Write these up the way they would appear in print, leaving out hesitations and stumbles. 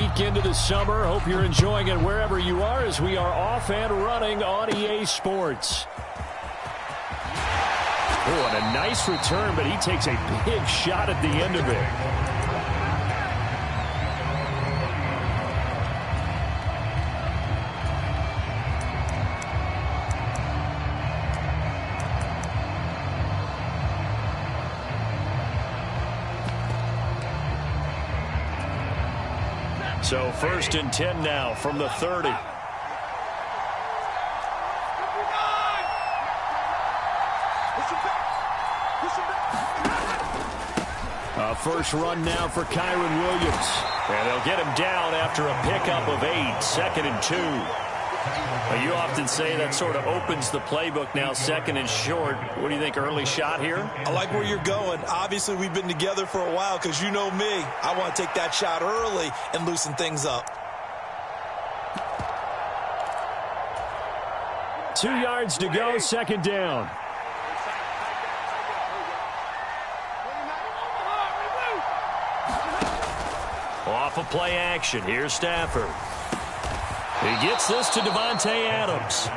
week into the summer. Hope you're enjoying it wherever you are as we are off and running on EA Sports. Oh, and a nice return, but he takes a big shot at the end of it. So 1st and 10 now from the 30. First run now for Kyron Williams. And they'll get him down after a pickup of 8, 2nd and 2. You often say that sort of opens the playbook now, 2nd and short. What do you think, early shot here? I like where you're going. Obviously, we've been together for a while because you know me. I want to take that shot early and loosen things up. 2 yards to go, 2nd down. Off of play action. Here's Stafford. He gets this to Davante Adams.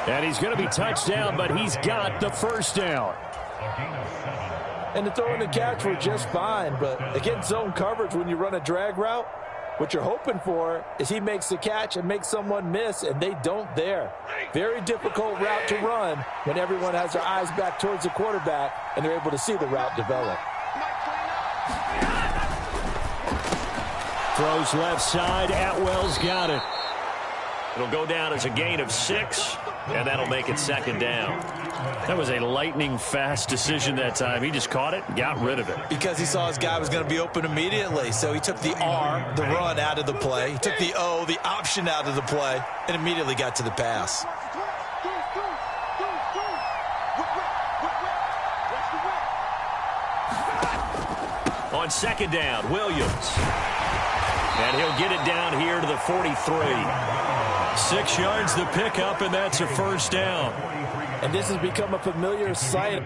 And he's going to be touched down, but he's got the 1st down. And the throw and the catch were just fine, but against zone coverage when you run a drag route, what you're hoping for is he makes the catch and makes someone miss, and they don't there. Very difficult route to run when everyone has their eyes back towards the quarterback and they're able to see the route develop. Throws left side. Atwell's got it. It'll go down as a gain of 6, and that'll make it 2nd down. That was a lightning-fast decision that time. He just caught it and got rid of it. Because he saw his guy was going to be open immediately, so he took the R, the run, out of the play. He took the O, the option, out of the play, and immediately got to the pass. On 2nd down, Williams. And he'll get it down here to the 43. 6 yards the pickup, and that's a 1st down. And this has become a familiar sight.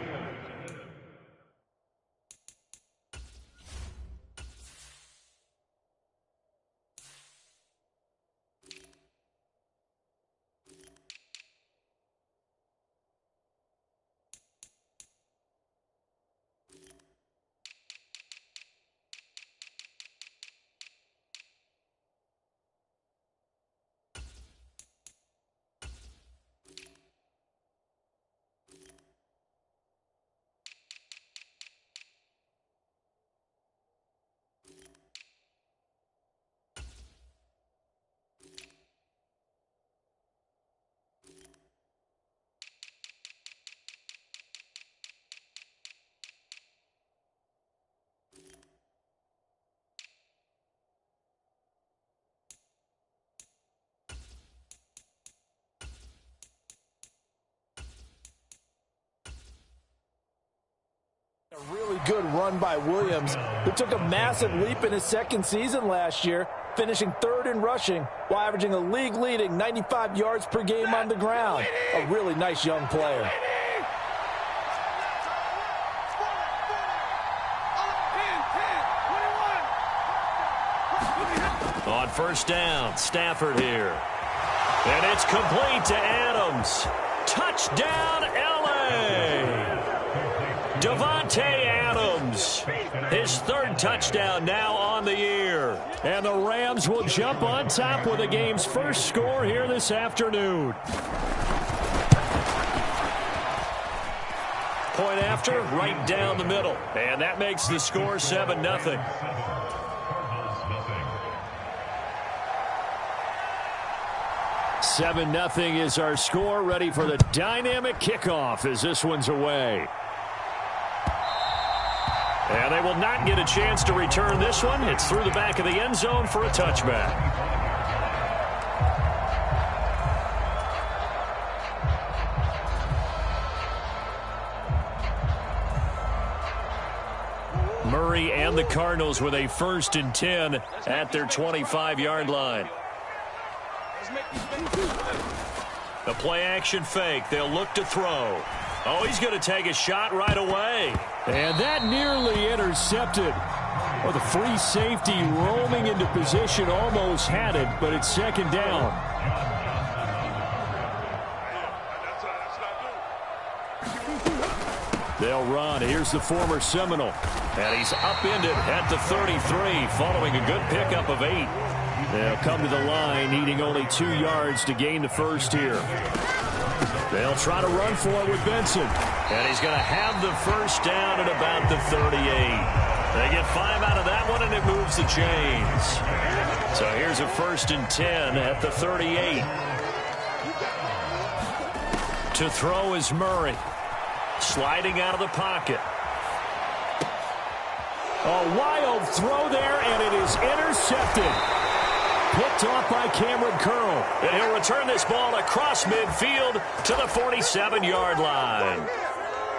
A really good run by Williams, who took a massive leap in his 2nd season last year, finishing 3rd in rushing while averaging a league-leading 95 yards per game on the ground. A really nice young player. On 1st down, Stafford here. And it's complete to Adams. Touchdown, L.A. Davante Adams, his 3rd touchdown now on the year. And the Rams will jump on top with the game's first score here this afternoon. Point after, right down the middle. And that makes the score 7-0. Seven 0 is our score. Ready for the dynamic kickoff as this one's away. And they will not get a chance to return this one. It's through the back of the end zone for a touchback. Murray and the Cardinals with a 1st and 10 at their 25-yard line. The play-action fake. They'll look to throw. Oh, he's going to take a shot right away. And that nearly intercepted. Well, the free safety roaming into position almost had it, but it's second down. They'll run. Here's the former Seminole. And he's upended at the 33 following a good pickup of 8. They'll come to the line needing only 2 yards to gain the first here. They'll try to run for it with Benson. And he's going to have the first down at about the 38. They get 5 out of that one, and it moves the chains. So here's a 1st and 10 at the 38. To throw is Murray. Sliding out of the pocket. A wild throw there, and it is intercepted. Picked off by Cameron Curl. And he'll return this ball across midfield to the 47-yard line.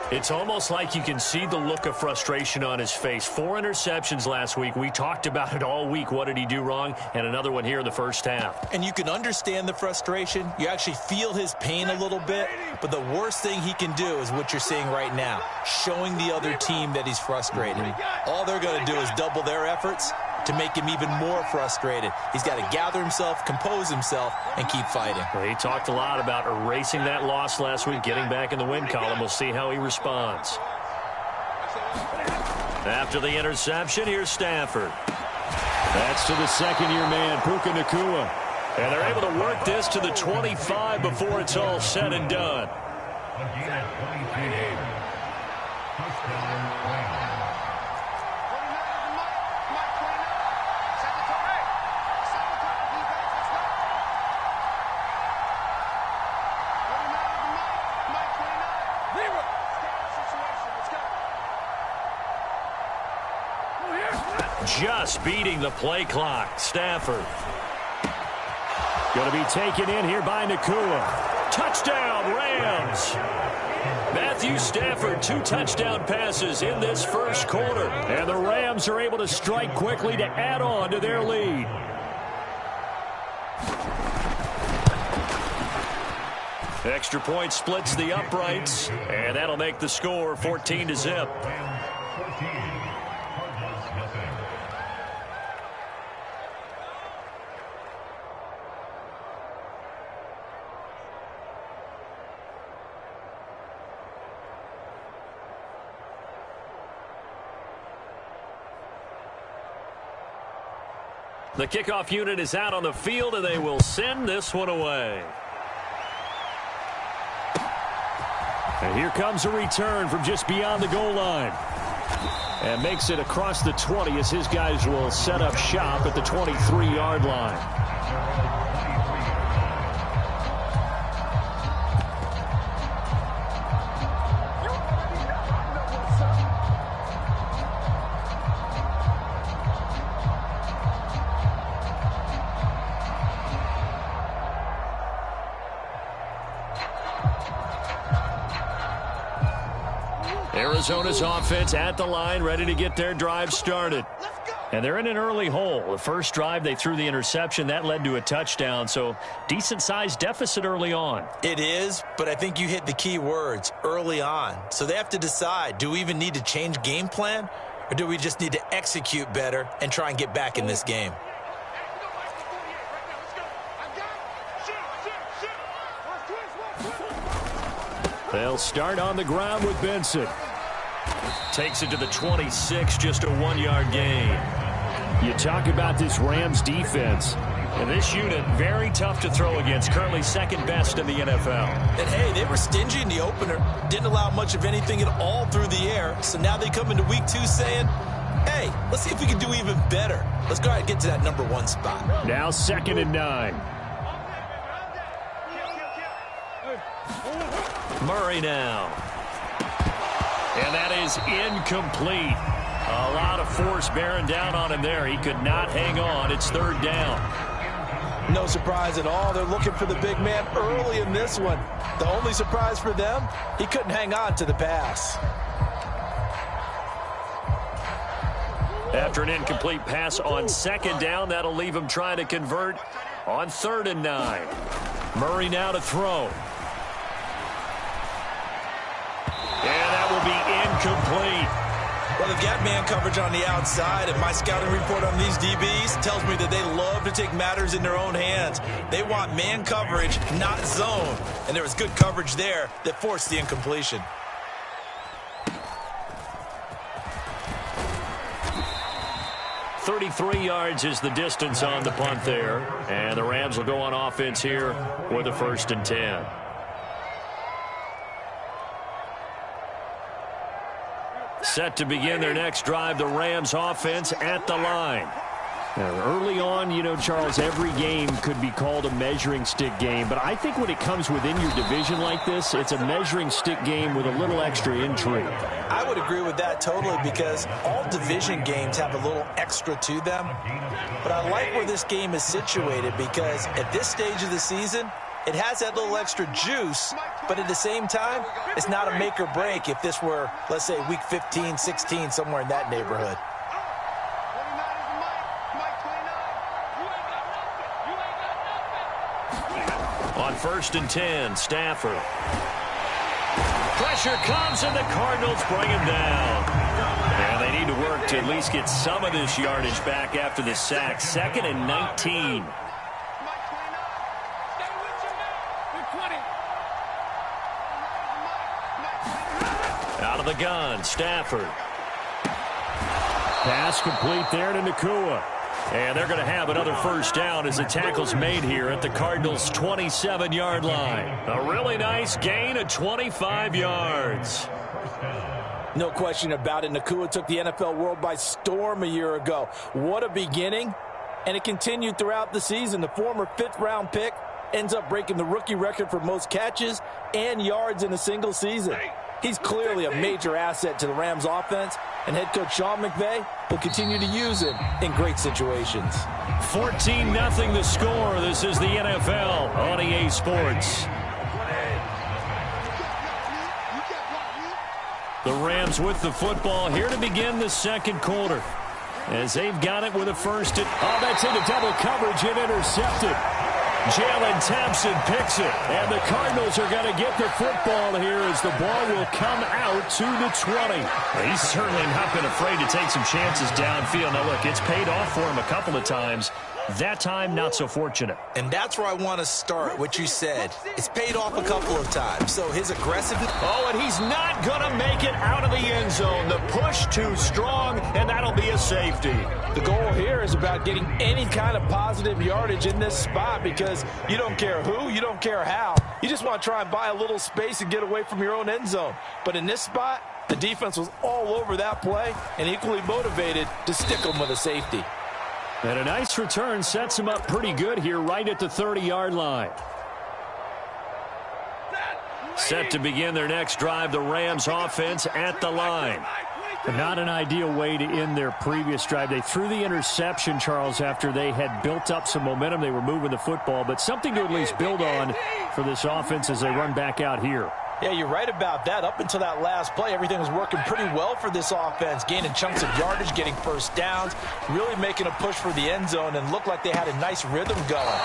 It's almost like you can see the look of frustration on his face. 4 interceptions last week. We talked about it all week. What did he do wrong? And another one here in the first half. And you can understand the frustration. You actually feel his pain a little bit. But the worst thing he can do is what you're seeing right now, showing the other team that he's frustrated. All they're going to do is double their efforts to make him even more frustrated. He's got to gather himself, compose himself, and keep fighting. Well, he talked a lot about erasing that loss last week, getting back in the win column. We'll see how he responds. After the interception, here's Stafford. That's to the second-year man, Puka Nacua. And they're able to work this to the 25 before it's all said and done. Just beating the play clock. Stafford. Going to be taken in here by Nacua. Touchdown, Rams. Matthew Stafford, 2 touchdown passes in this first quarter. And the Rams are able to strike quickly to add on to their lead. Extra point splits the uprights. And that'll make the score 14-0. The kickoff unit is out on the field, and they will send this one away. And here comes a return from just beyond the goal line. And makes it across the 20 as his guys will set up shop at the 23-yard line. Arizona's offense at the line, ready to get their drive started. And they're in an early hole. The first drive, they threw the interception. That led to a touchdown, so decent-sized deficit early on. It is, but I think you hit the key words, early on. So they have to decide, do we even need to change game plan, or do we just need to execute better and try and get back in this game? They'll start on the ground with Benson. Takes it to the 26, just a 1-yard gain. You talk about this Rams defense. And this unit, very tough to throw against, currently second best in the NFL. And, hey, they were stingy in the opener, didn't allow much of anything at all through the air. So now they come into week 2 saying, hey, let's see if we can do even better. Let's go ahead and get to that number 1 spot. Now 2nd and 9. Murray now. And that is incomplete. A lot of force bearing down on him there. He could not hang on. It's 3rd down. No surprise at all. They're looking for the big man early in this one. The only surprise for them, he couldn't hang on to the pass. After an incomplete pass on 2nd down, that'll leave him trying to convert on 3rd and 9. Murray now to throw. And that will be incomplete. Well, they've got man coverage on the outside, and my scouting report on these DBs tells me that they love to take matters in their own hands. They want man coverage, not zone. And there was good coverage there that forced the incompletion. .33 yards is the distance on the punt there. And the Rams will go on offense here with a 1st and 10. Set to begin their next drive, the Rams offense at the line. Now, early on, you know, Charles, every game could be called a measuring stick game. But I think when it comes within your division like this, it's a measuring stick game with a little extra intrigue. I would agree with that totally because all division games have a little extra to them. But I like where this game is situated because at this stage of the season, it has that little extra juice, but at the same time, it's not a make or break if this were, let's say, week 15, 16, somewhere in that neighborhood. On 1st and 10, Stafford. Pressure comes, and the Cardinals bring him down. And they need to work to at least get some of this yardage back after the sack. 2nd and 19. Out of the gun, Stafford. Pass complete there to Nakua. And they're going to have another 1st down as the tackle's made here at the Cardinals' 27-yard line. A really nice gain of 25 yards. No question about it. Nakua took the NFL world by storm a year ago. What a beginning. And it continued throughout the season. The former 5th-round pick ends up breaking the rookie record for most catches and yards in a single season. He's clearly a major asset to the Rams offense, and head coach Sean McVay will continue to use him in great situations. 14-0 the score. This is the NFL on EA Sports. The Rams with the football here to begin the 2nd quarter. As they've got it with a 1st and... Oh, that's into double coverage and intercepted. Jalen Thompson picks it, and the Cardinals are going to get the football here as the ball will come out to the 20. He's certainly not been afraid to take some chances downfield. Now, look, it's paid off for him a couple of times. That time, not so fortunate. And that's where I want to start, what you said. It's paid off a couple of times. So his aggressiveness... Oh, and he's not going to make it out of the end zone. The push too strong, and that'll be a safety. The goal here is about getting any kind of positive yardage in this spot because you don't care who, you don't care how. You just want to try and buy a little space and get away from your own end zone. But in this spot, the defense was all over that play and equally motivated to stick them with a safety. And a nice return sets him up pretty good here right at the 30-yard line. Set to begin their next drive, the Rams offense at the line. Not an ideal way to end their previous drive. They threw the interception, Charles, after they had built up some momentum. They were moving the football, but something to at least build on for this offense as they run back out here. Yeah, you're right about that. Up until that last play, everything was working pretty well for this offense, gaining chunks of yardage, getting 1st downs, really making a push for the end zone, and looked like they had a nice rhythm going.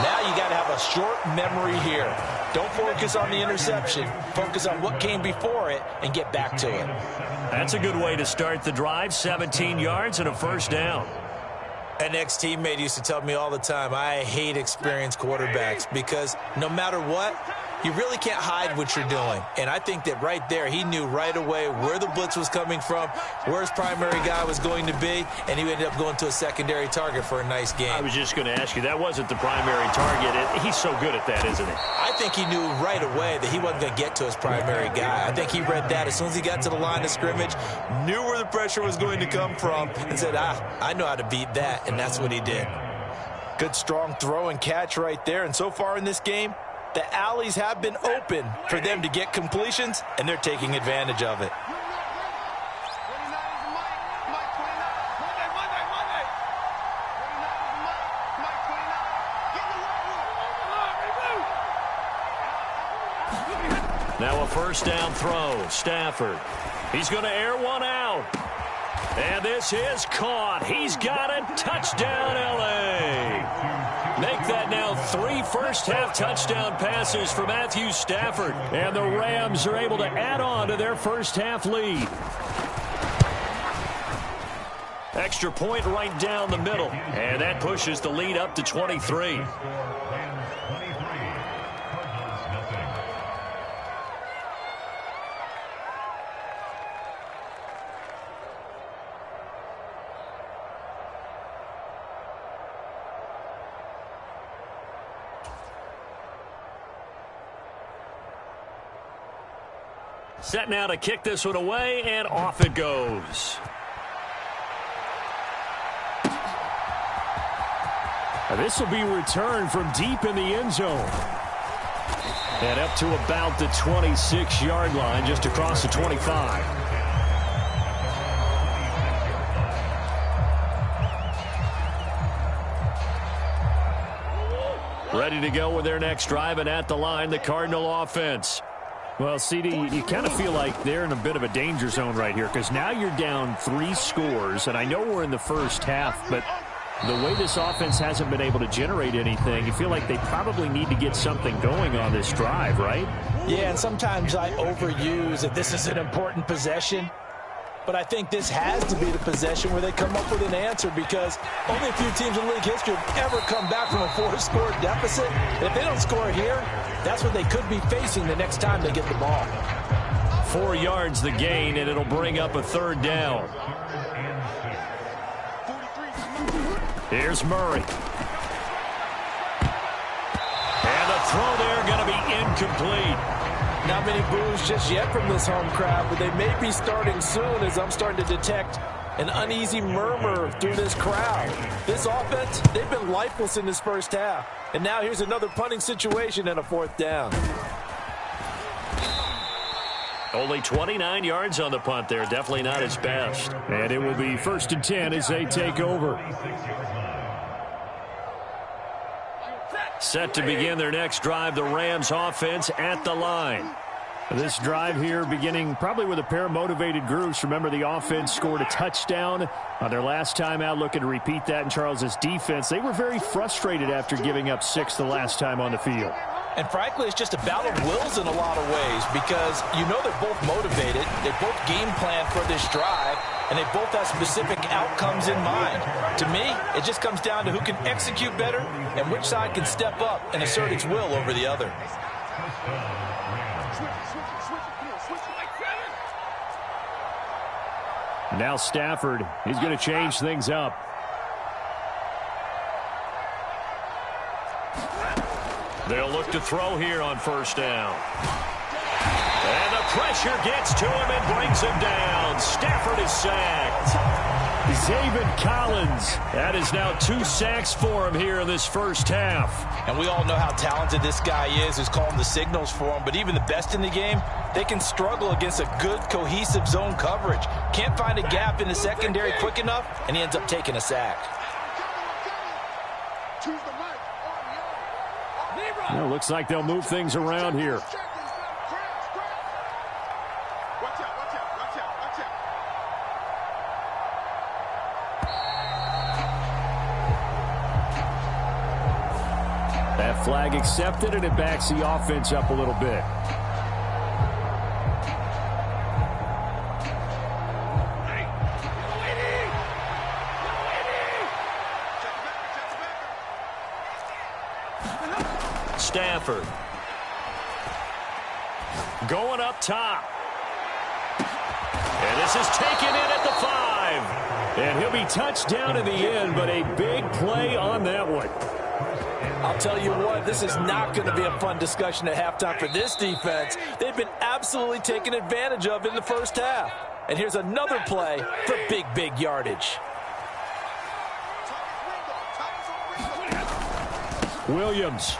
Now you got to have a short memory here. Don't focus on the interception. Focus on what came before it and get back to it. That's a good way to start the drive. 17 yards and a 1st down. An ex-teammate used to tell me all the time, I hate experienced quarterbacks because no matter what, you really can't hide what you're doing. And I think that right there, he knew right away where the blitz was coming from, where his primary guy was going to be, and he ended up going to a secondary target for a nice game. I was just going to ask you, that wasn't the primary target. He's so good at that, isn't he? I think he knew right away that he wasn't going to get to his primary guy. I think he read that as soon as he got to the line of scrimmage, knew where the pressure was going to come from, and said, I know how to beat that, and that's what he did. Good, strong throw and catch right there. And so far in this game, the alleys have been open for them to get completions, and they're taking advantage of it. Now a 1st down throw. Stafford. He's going to air one out. And this is caught. He's got it. Touchdown, L.A. Make that now 3 first-half touchdown passes for Matthew Stafford. And the Rams are able to add on to their first-half lead. Extra point right down the middle. And that pushes the lead up to 23. Set now to kick this one away, and off it goes. This will be returned from deep in the end zone. And up to about the 26-yard line, just across the 25. Ready to go with their next drive, and at the line, the Cardinal offense. Well, CD, you kind of feel like they're in a bit of a danger zone right here because now you're down 3 scores, and I know we're in the first half, but the way this offense hasn't been able to generate anything, you feel like they probably need to get something going on this drive, right? Yeah, and sometimes I overuse that this is an important possession. But I think this has to be the possession where they come up with an answer because only a few teams in league history have ever come back from a 4-score deficit. And if they don't score here, that's what they could be facing the next time they get the ball. 4 yards the gain, and it'll bring up a 3rd down. Here's Murray. And the throw there going to be incomplete. Not many boos just yet from this home crowd, but they may be starting soon as I'm starting to detect an uneasy murmur through this crowd. This offense, they've been lifeless in this first half. And now here's another punting situation and a 4th down. Only 29 yards on the punt there. Definitely not his best. And it will be 1st and 10 as they take over. Set to begin their next drive, the Rams offense at the line. This drive here beginning probably with a pair of motivated groups. Remember, the offense scored a touchdown on their last time out, looking to repeat that in Charles's defense. They were very frustrated after giving up 6 the last time on the field. And frankly, it's just a battle of wills in a lot of ways because you know they're both motivated. They both game plan for this drive, and they both have specific outcomes in mind. To me, it just comes down to who can execute better and which side can step up and assert its will over the other. Now Stafford, he's going to change things up. They'll look to throw here on 1st down. And the pressure gets to him and brings him down. Stafford is sacked. Zaven Collins. That is now 2 sacks for him here in this first half. And we all know how talented this guy is who's calling the signals for him. But even the best in the game, they can struggle against a good, cohesive zone coverage. Can't find a gap in the secondary quick enough, and he ends up taking a sack. Well, looks like they'll move things around here. That flag accepted, and it backs the offense up a little bit. Stafford. Going up top. And this is taken in at the 5. And he'll be touched down in the end, but a big play on that one. I'll tell you what, this is not going to be a fun discussion at halftime for this defense. They've been absolutely taken advantage of in the first half. And here's another play for big, big yardage. Williams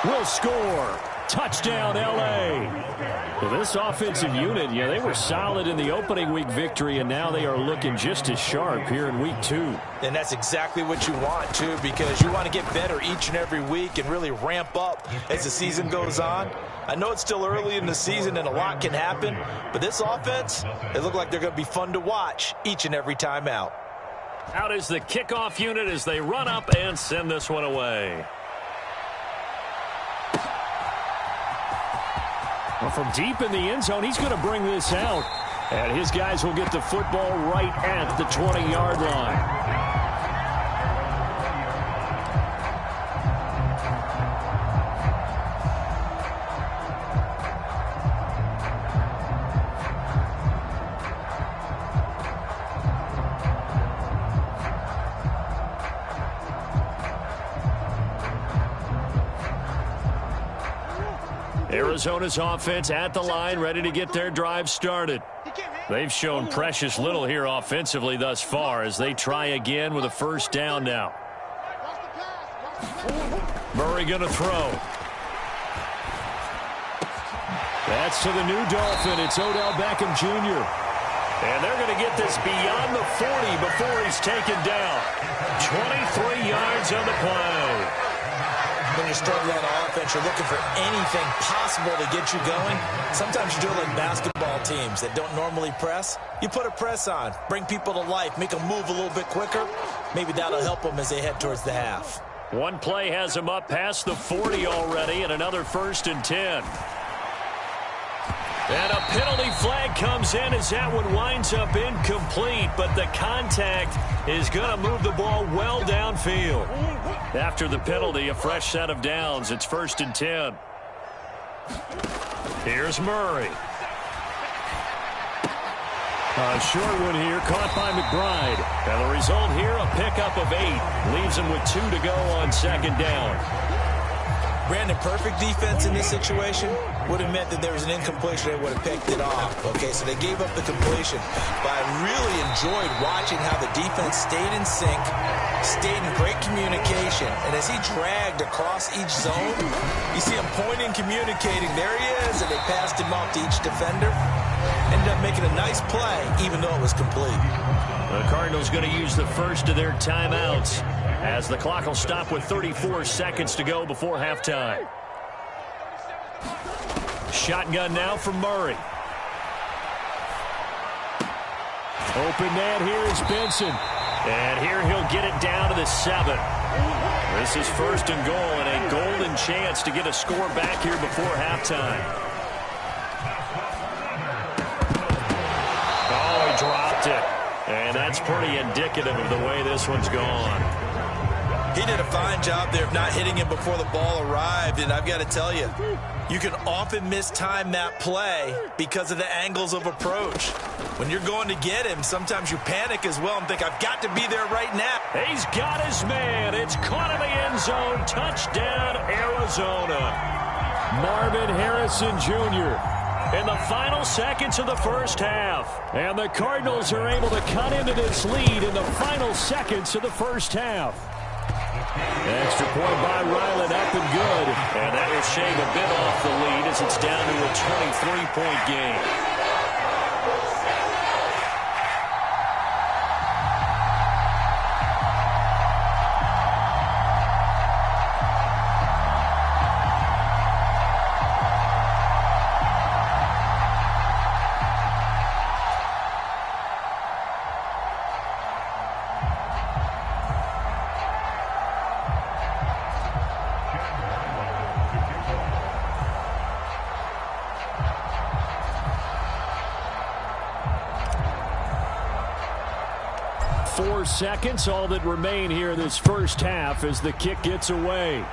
will score. Touchdown, L.A. Well, this offensive unit, yeah, they were solid in the opening week victory, and now they are looking just as sharp here in week 2. And that's exactly what you want, too, because you want to get better each and every week and really ramp up as the season goes on. I know it's still early in the season and a lot can happen, but this offense, they look like they're going to be fun to watch each and every time out. Out is the kickoff unit as they run up and send this one away. Well, from deep in the end zone, he's going to bring this out. And his guys will get the football right at the 20-yard line. Arizona's offense at the line, ready to get their drive started. They've shown precious little here offensively thus far as they try again with a first down now. Murray going to throw. That's to the new Dolphin. It's Odell Beckham Jr. And they're going to get this beyond the 40 before he's taken down. 23 yards on the play. When you're struggling on offense, you're looking for anything possible to get you going. Sometimes you do it like basketball teams that don't normally press. You put a press on, bring people to life, make them move a little bit quicker. Maybe that'll help them as they head towards the half. One play has him up past the 40 already, and another 1st and 10. And a penalty flag comes in as that one winds up incomplete, but the contact is going to move the ball well downfield. After the penalty, a fresh set of downs. It's 1st and 10. Here's Murray. A short one here, caught by McBride. And the result here, a pickup of 8. Leaves him with 2 to go on 2nd down. Brandon, perfect defense in this situation would have meant that there was an incompletion. They would have picked it off. Okay, so they gave up the completion. But I really enjoyed watching how the defense stayed in sync, stayed in great communication. And as he dragged across each zone, you see him pointing, communicating. There he is, and they passed him off to each defender. Ended up making a nice play, even though it was complete. The Cardinals going to use the first of their timeouts as the clock will stop with 34 seconds to go before halftime. Shotgun now for Murray. Open net, here is Benson. And here he'll get it down to the 7. This is 1st and goal and a golden chance to get a score back here before halftime. Oh, he dropped it. And that's pretty indicative of the way this one's gone. He did a fine job there of not hitting him before the ball arrived, and I've got to tell you, you can often mistime that play because of the angles of approach. When you're going to get him, sometimes you panic as well and think, I've got to be there right now. He's got his man. It's caught in the end zone. Touchdown, Arizona. Marvin Harrison Jr. in the final seconds of the first half. And the Cardinals are able to cut into this lead in the final seconds of the first half. Extra point by Ryland, up and good. And that will shave a bit off the lead as it's down to a 23-point game. Seconds, all that remain here in this first half as the kick gets away.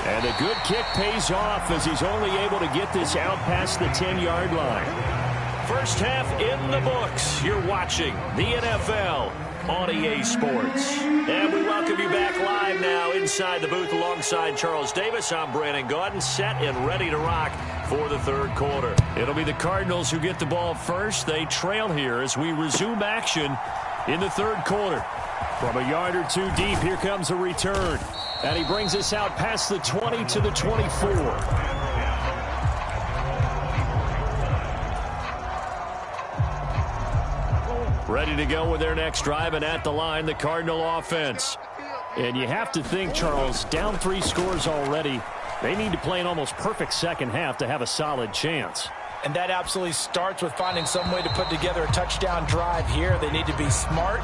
And a good kick pays off as he's only able to get this out past the 10-yard line. First half in the books. You're watching the NFL on EA Sports. And we welcome you back live now inside the booth alongside Charles Davis. I'm Brandon Gaudin, set and ready to rock for the third quarter. It'll be the Cardinals who get the ball first. They trail here as we resume action in the third quarter. From a yard or two deep, here comes a return. And he brings us out past the 20 to the 24. Ready to go with their next drive, and at the line, the Cardinal offense. And you have to think, Charles, down 3 scores already. They need to play an almost perfect second half to have a solid chance. and that absolutely starts with finding some way to put together a touchdown drive here. They need to be smart,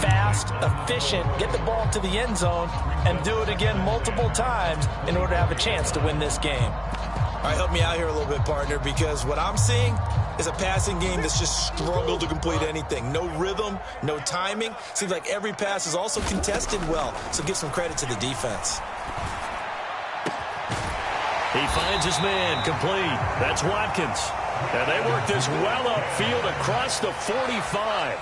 fast, efficient, get the ball to the end zone, and do it again multiple times in order to have a chance to win this game. All right, help me out here a little bit, partner, because what I'm seeing is a passing game that's just struggled to complete anything. No rhythm, no timing. Seems like every pass is also contested well, so give some credit to the defense. He finds his man complete. That's Watkins. And they work this well upfield across the 45.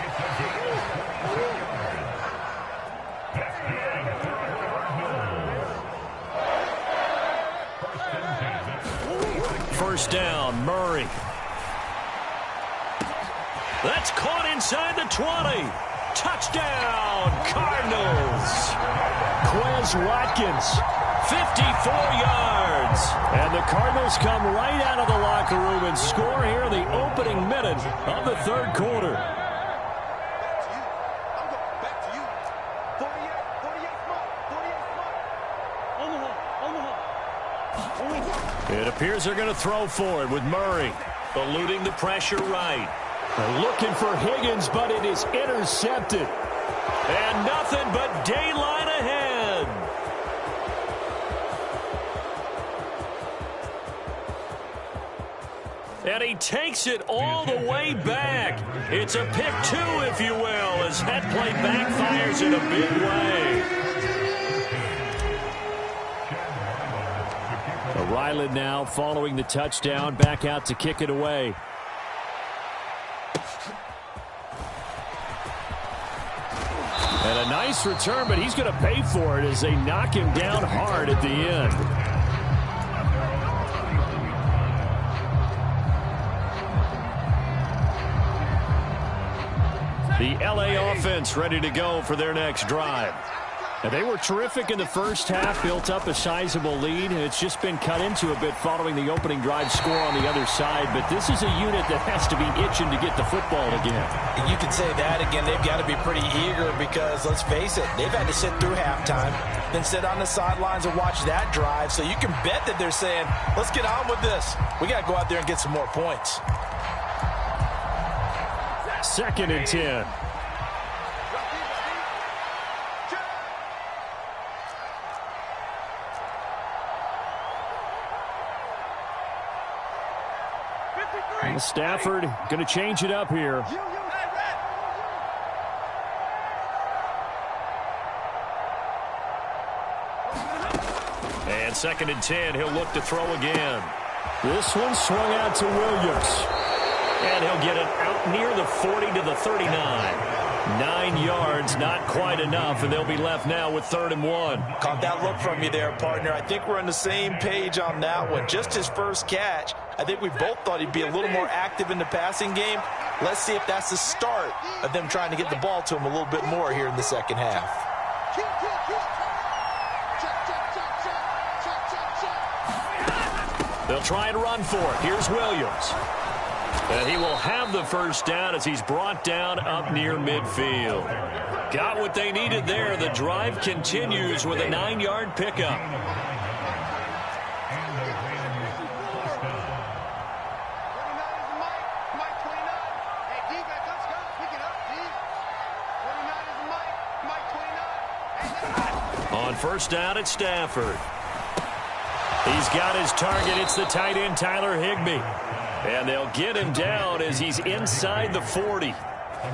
First down, Murray. That's caught inside the 20. Touchdown, Cardinals. Quez Watkins, 54 yards. And the Cardinals come right out of the locker room and score here in the opening minute of the third quarter. It appears they're going to throw for it with Murray, eluding the pressure right. They're looking for Higgins, but it is intercepted. And nothing but daylight ahead. And he takes it all the way back. It's a pick two, if you will, as that play backfires in a big way. Ryland now following the touchdown, back out to kick it away. And a nice return, but he's going to pay for it as they knock him down hard at the end. The LA offense ready to go for their next drive. And they were terrific in the first half, built up a sizable lead. It's just been cut into a bit following the opening drive score on the other side. But this is a unit that has to be itching to get the football again. You can say that again. They've got to be pretty eager because, let's face it, they've had to sit through halftime, then sit on the sidelines and watch that drive. So you can bet that they're saying, let's get on with this. We got to go out there and get some more points. 2nd and 10. And Stafford going to change it up here. And 2nd and 10, he'll look to throw again. This one swung out to Williams. And he'll get it out near the 40 to the 39. 9 yards, not quite enough, and they'll be left now with 3rd and 1. Caught that look from you there, partner. I think we're on the same page on that one. Just his first catch. I think we both thought he'd be a little more active in the passing game. Let's see if that's the start of them trying to get the ball to him a little bit more here in the second half. They'll try and run for it. Here's Williams. And he will have the first down as he's brought down up near midfield. Got what they needed there. The drive continues with a 9-yard pickup. On first down, it's Stafford. He's got his target. It's the tight end, Tyler Higbee. And they'll get him down as he's inside the 40.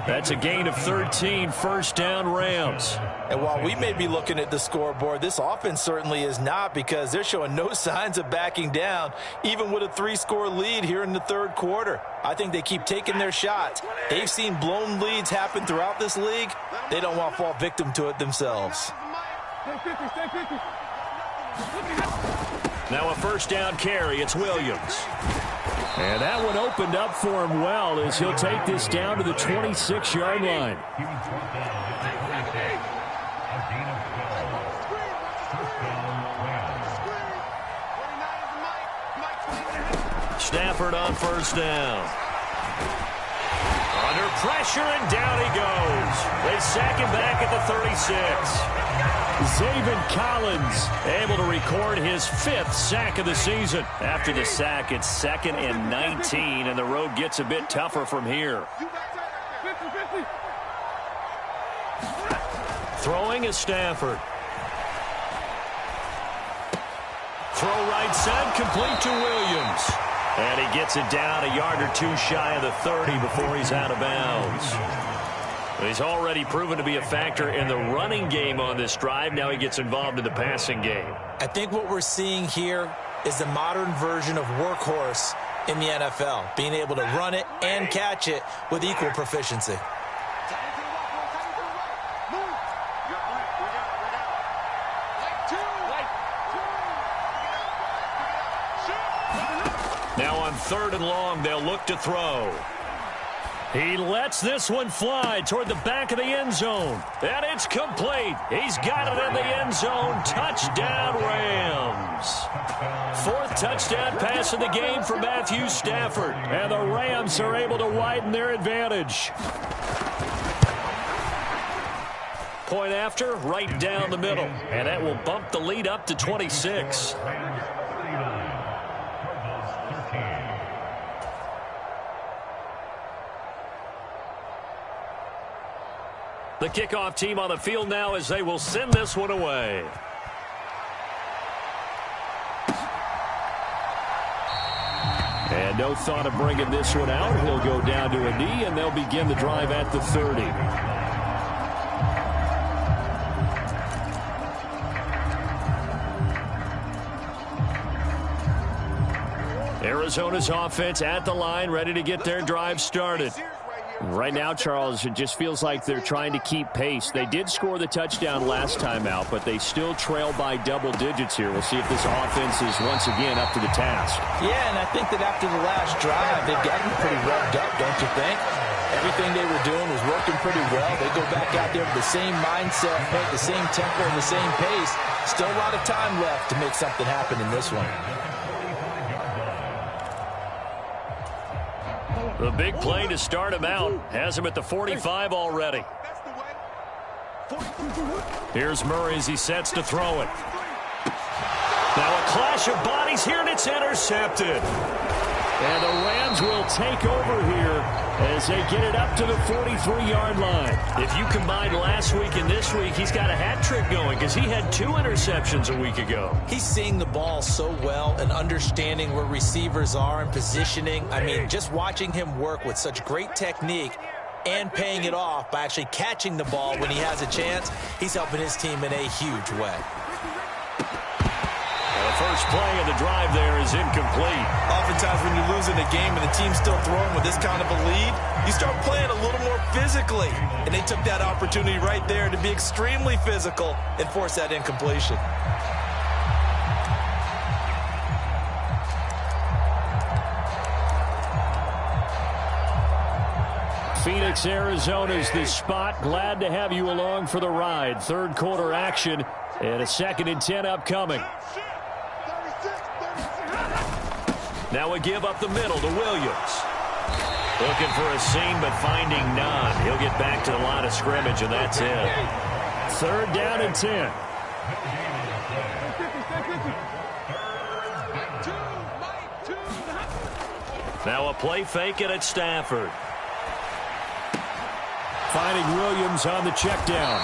That's a gain of 13, first down Rams. And while we may be looking at the scoreboard, this offense certainly is not, because they're showing no signs of backing down, even with a 3-score lead here in the third quarter. I think they keep taking their shots. They've seen blown leads happen throughout this league. They don't want to fall victim to it themselves. Now a first down carry. It's Williams. And that one opened up for him well as he'll take this down to the 26-yard line. Stafford on first down. Under pressure, and down he goes. They sack him back at the 36. Zaven Collins able to record his 5th sack of the season. After the sack, it's 2nd and 19, and the road gets a bit tougher from here. Throwing is Stafford. Throw right side, complete to Williams. And he gets it down a yard or two shy of the 30 before he's out of bounds. He's already proven to be a factor in the running game on this drive. Now he gets involved in the passing game. I think what we're seeing here is the modern version of workhorse in the NFL, being able to run it and catch it with equal proficiency. Now on 3rd and long, they'll look to throw. He lets this one fly toward the back of the end zone. And it's complete. He's got it in the end zone. Touchdown, Rams. 4th touchdown pass of the game for Matthew Stafford. And the Rams are able to widen their advantage. Point after, right down the middle. And that will bump the lead up to 26. The kickoff team on the field now as they will send this one away. And no thought of bringing this one out. He'll go down to a knee, and they'll begin the drive at the 30. Arizona's offense at the line, ready to get their drive started. Right now, Charles, it just feels like they're trying to keep pace. They did score the touchdown last time out, but they still trail by double digits here. We'll see if this offense is once again up to the task. Yeah, and I think that after the last drive, they've gotten pretty revved up, don't you think? Everything they were doing was working pretty well. They go back out there with the same mindset, the same tempo, and the same pace. Still a lot of time left to make something happen in this one. The big play to start him out. Has him at the 45 already. Here's Murray as he sets to throw it. Now a clash of bodies here, and it's intercepted. And the Rams will take over here as they get it up to the 43-yard line. If you combine last week and this week, he's got a hat trick going because he had 2 interceptions a week ago. He's seeing the ball so well and understanding where receivers are and positioning. I mean, just watching him work with such great technique and paying it off by actually catching the ball when he has a chance, he's helping his team in a huge way. The first play of the drive there is incomplete. Oftentimes when you're losing a game and the team's still throwing with this kind of a lead, you start playing a little more physically. And they took that opportunity right there to be extremely physical and force that incompletion. Phoenix, Arizona's the spot. Glad to have you along for the ride. 3rd quarter action and a 2nd and 10 upcoming. Now a give up the middle to Williams. Looking for a seam, but finding none. He'll get back to the line of scrimmage, and that's it. 3rd down and 10. Now a play fake it at Stafford. Finding Williams on the check down.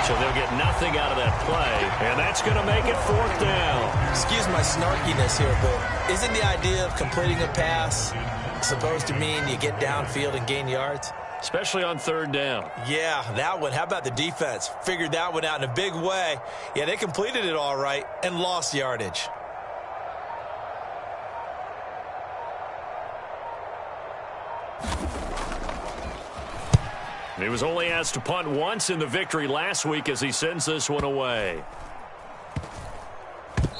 So they'll get nothing out of that play, and that's going to make it 4th down. Excuse my snarkiness here, but isn't the idea of completing a pass supposed to mean you get downfield and gain yards? Especially on 3rd down. Yeah, that one. How about the defense? Figured that one out in a big way. Yeah, they completed it all right and lost yardage. He was only asked to punt once in the victory last week as he sends this one away.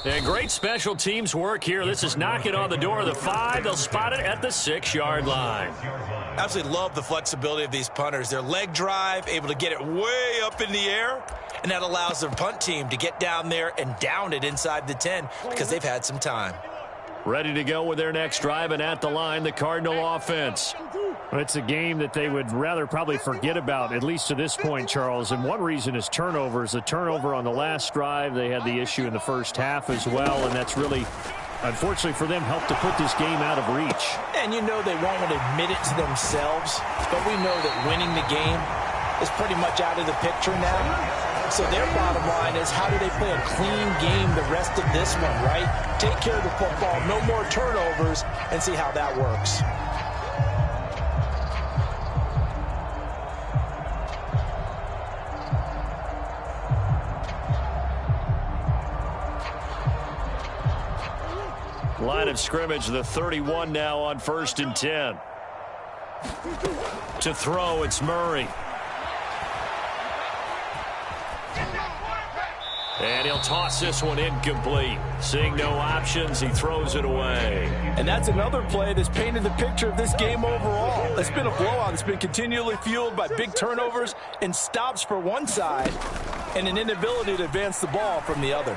And great special teams work here. This is knocking on the door of the 5. They'll spot it at the 6-yard line. Absolutely love the flexibility of these punters. Their leg drive, able to get it way up in the air, and that allows their punt team to get down there and down it inside the 10 because they've had some time. Ready to go with their next drive, and at the line, the Cardinal offense. It's a game that they would rather probably forget about, at least to this point, Charles. And one reason is turnovers. The turnover on the last drive, they had the issue in the first half as well, and that's really, unfortunately for them, helped to put this game out of reach. And you know they won't admit it to themselves, but we know that winning the game is pretty much out of the picture now. So their bottom line is, how do they play a clean game the rest of this one, right? Take care of the football, no more turnovers, and see how that works. Line of scrimmage, the 31 now on 1st and 10. To throw, it's Murray. And he'll toss this one incomplete. Seeing no options, he throws it away. And that's another play that's painted the picture of this game overall. It's been a blowout. It's been continually fueled by big turnovers and stops for one side and an inability to advance the ball from the other.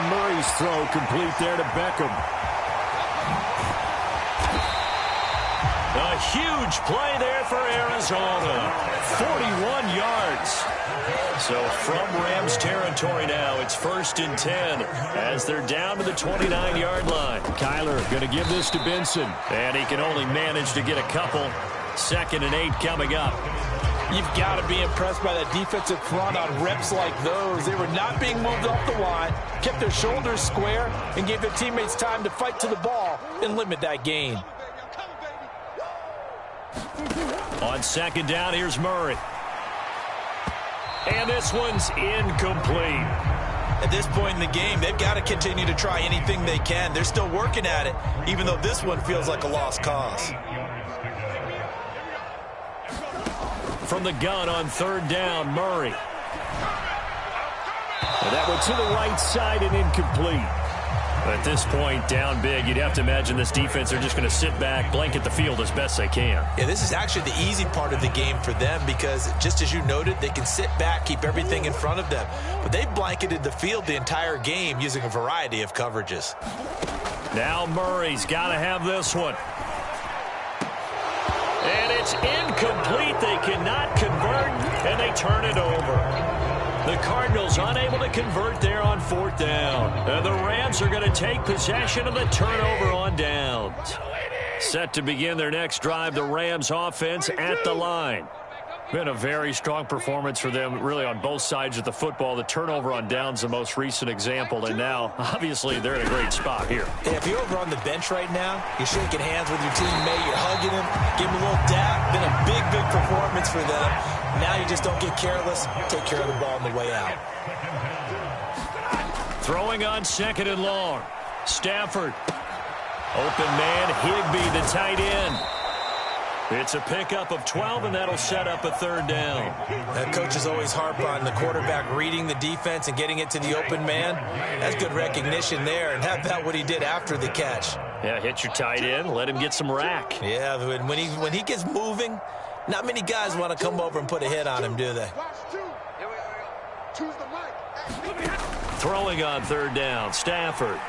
Murray's throw complete there to Beckham. A huge play there for Arizona. 41 yards. So from Rams territory now, it's 1st and 10 as they're down to the 29-yard line. Kyler going to give this to Benson. And he can only manage to get a couple. 2nd and 8 coming up. You've got to be impressed by that defensive front on reps like those. They were not being moved off the line, kept their shoulders square, and gave their teammates time to fight to the ball and limit that gain. On 2nd down, here's Murray. And this one's incomplete. At this point in the game, they've got to continue to try anything they can. They're still working at it, even though this one feels like a lost cause. From the gun on 3rd down, Murray. And that one to the right side and incomplete. At this point, down big, you'd have to imagine this defense are just going to sit back, blanket the field as best they can. Yeah, this is actually the easy part of the game for them because, just as you noted, they can sit back, keep everything in front of them. But they've blanketed the field the entire game using a variety of coverages. Now Murray's got to have this one. And it's incomplete. They cannot convert, and they turn it over. The Cardinals unable to convert there on 4th down. And the Rams are going to take possession of the turnover on downs. Set to begin their next drive, the Rams offense at the line. Been a very strong performance for them, really, on both sides of the football. The turnover on downs, the most recent example, and now, obviously, they're in a great spot here. Yeah, if you're over on the bench right now, you're shaking hands with your teammate, you're hugging him, give him a little dap. Been a big, big performance for them. Now you just don't get careless, take care of the ball on the way out. Throwing on 2nd and long. Stafford. Open man, Higbee, the tight end. It's a pickup of 12, and that'll set up a 3rd down. Coaches always harp on the quarterback reading the defense and getting it to the open man. That's good recognition there, and how about what he did after the catch? Yeah, hit your tight end, let him get some rack. Yeah, when he gets moving, not many guys want to come over and put a hit on him, do they? Throwing on 3rd down, Stafford.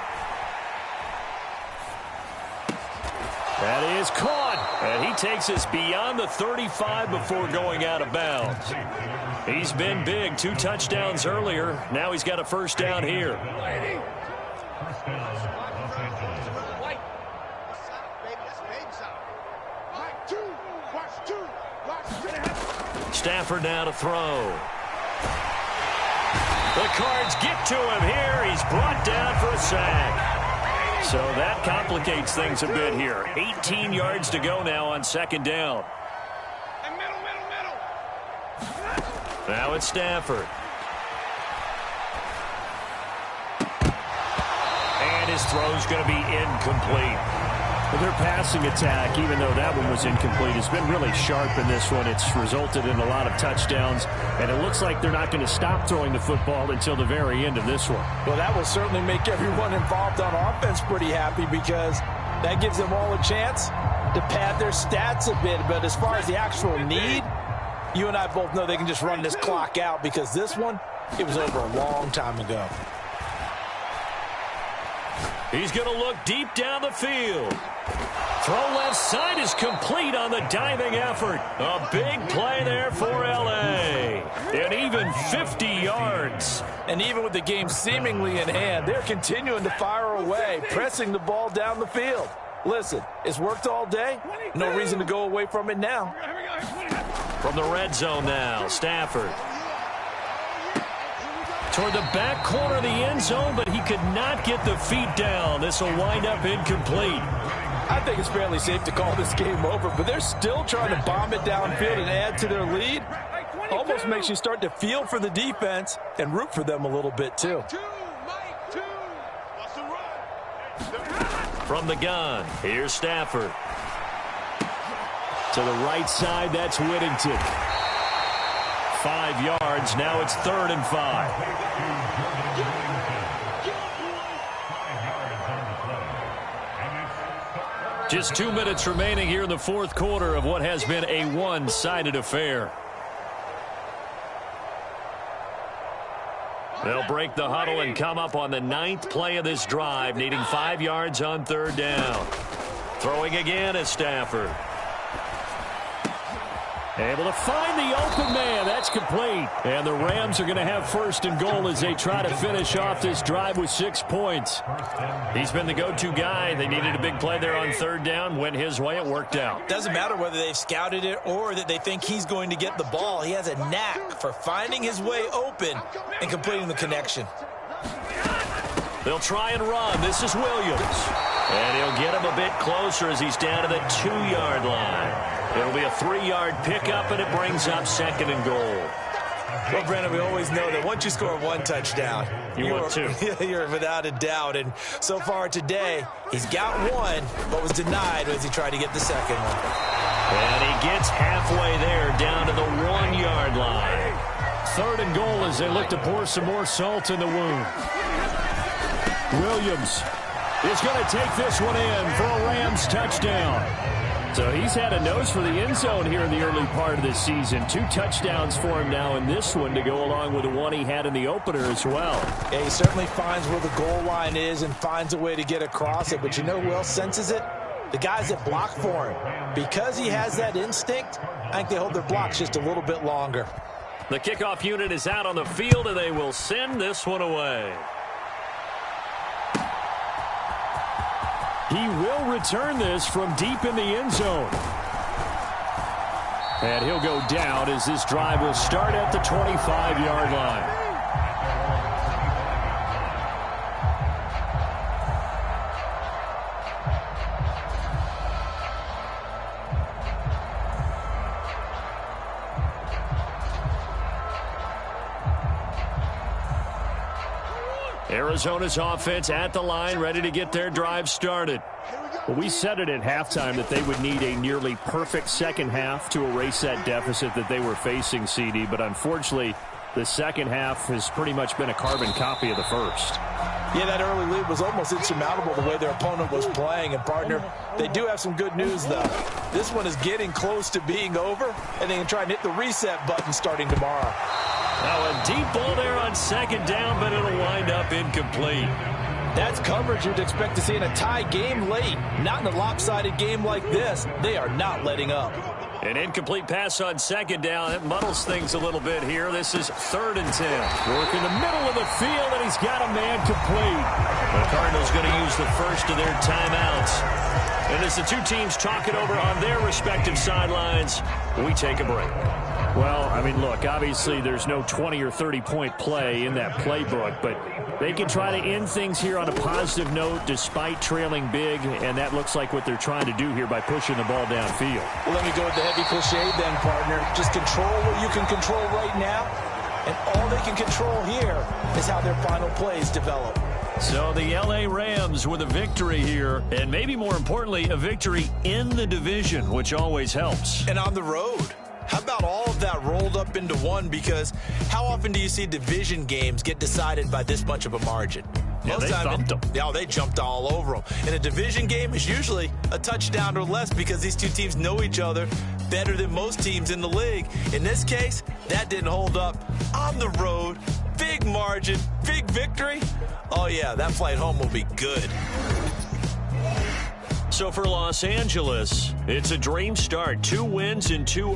That is caught, and he takes us beyond the 35 before going out of bounds. He's been big, 2 touchdowns earlier. Now he's got a 1st down here. Stafford now to throw. The Cards get to him here. He's brought down for a sack. So that complicates things a bit here. 18 yards to go now on 2nd down. Now it's Stafford. And his throw's going to be incomplete. Well, their passing attack, even though that one was incomplete, has been really sharp in this one. It's resulted in a lot of touchdowns, and it looks like they're not going to stop throwing the football until the very end of this one. Well, that will certainly make everyone involved on offense pretty happy because that gives them all a chance to pad their stats a bit. But as far as the actual need, you and I both know they can just run this clock out because this one, it was over a long time ago. He's going to look deep down the field. Throw left side is complete on the diving effort. A big play there for L.A. And even 50 yards. And even with the game seemingly in hand, they're continuing to fire away, pressing the ball down the field. Listen, it's worked all day. No reason to go away from it now. From the red zone now, Stafford. Toward the back corner of the end zone, but he could not get the feet down. This will wind up incomplete. I think it's fairly safe to call this game over, but they're still trying to bomb it downfield and add to their lead. Almost makes you start to feel for the defense and root for them a little bit, too. From the gun, here's Stafford. To the right side, that's Whittington. 5 yards, now it's 3rd and 5. Just 2 minutes remaining here in the fourth quarter of what has been a one-sided affair. They'll break the huddle and come up on the 9th play of this drive, needing 5 yards on 3rd down. Throwing again is Stafford. Able to find the open man. That's complete. And the Rams are going to have 1st and goal as they try to finish off this drive with 6 points. He's been the go-to guy. They needed a big play there on 3rd down. Went his way. It worked out. Doesn't matter whether they've scouted it or that they think he's going to get the ball. He has a knack for finding his way open and completing the connection. They'll try and run. This is Williams. And he'll get him a bit closer as he's down to the 2-yard line. It'll be a 3-yard pickup, and it brings up 2nd and goal. Well, Brandon, we always know that once you score 1 touchdown, you want 2. You're without a doubt. And so far today, he's got 1, but was denied as he tried to get the 2nd one. And he gets halfway there, down to the 1-yard line. 3rd and goal as they look to pour some more salt in the wound. Williams is going to take this one in for a Rams touchdown. So he's had a nose for the end zone here in the early part of this season. 2 touchdowns for him now in this one to go along with the one he had in the opener as well. Yeah, he certainly finds where the goal line is and finds a way to get across it. But you know who else senses it? The guys that block for him. Because he has that instinct, I think they hold their blocks just a little bit longer. The kickoff unit is out on the field, and they will send this one away. He will return this from deep in the end zone. And he'll go down as this drive will start at the 25-yard line. Arizona's offense at the line, ready to get their drive started. Well, we said it at halftime that they would need a nearly perfect second half to erase that deficit that they were facing, CD. But unfortunately, the second half has pretty much been a carbon copy of the first. Yeah, that early lead was almost insurmountable the way their opponent was playing. And, partner, they do have some good news, though. This one is getting close to being over, and they can try and hit the reset button starting tomorrow. Now a deep ball there on 2nd down, but it'll wind up incomplete. That's coverage you'd expect to see in a tie game late. Not in a lopsided game like this. They are not letting up. An incomplete pass on 2nd down. It muddles things a little bit here. This is 3rd and 10. Work in the middle of the field, and he's got a man complete. The Cardinals going to use the first of their timeouts. And as the two teams talk it over on their respective sidelines, we take a break. Well, I mean, look, obviously there's no 20 or 30-point play in that playbook, but they can try to end things here on a positive note despite trailing big, and that looks like what they're trying to do here by pushing the ball downfield. Well, let me go with the heavy cliche then, partner. Just control what you can control right now, and all they can control here is how their final plays develop. So the L.A. Rams with a victory here, and maybe more importantly, a victory in the division, which always helps. And on the road. How about all of that rolled up into one? Because how often do you see division games get decided by this much of a margin? Yeah, they thumped them. Yeah, they jumped all over them. And a division game is usually a touchdown or less because these two teams know each other better than most teams in the league. In this case, that didn't hold up. On the road, big margin, big victory. Oh, yeah, that flight home will be good. So for Los Angeles, it's a dream start. 2 wins in 2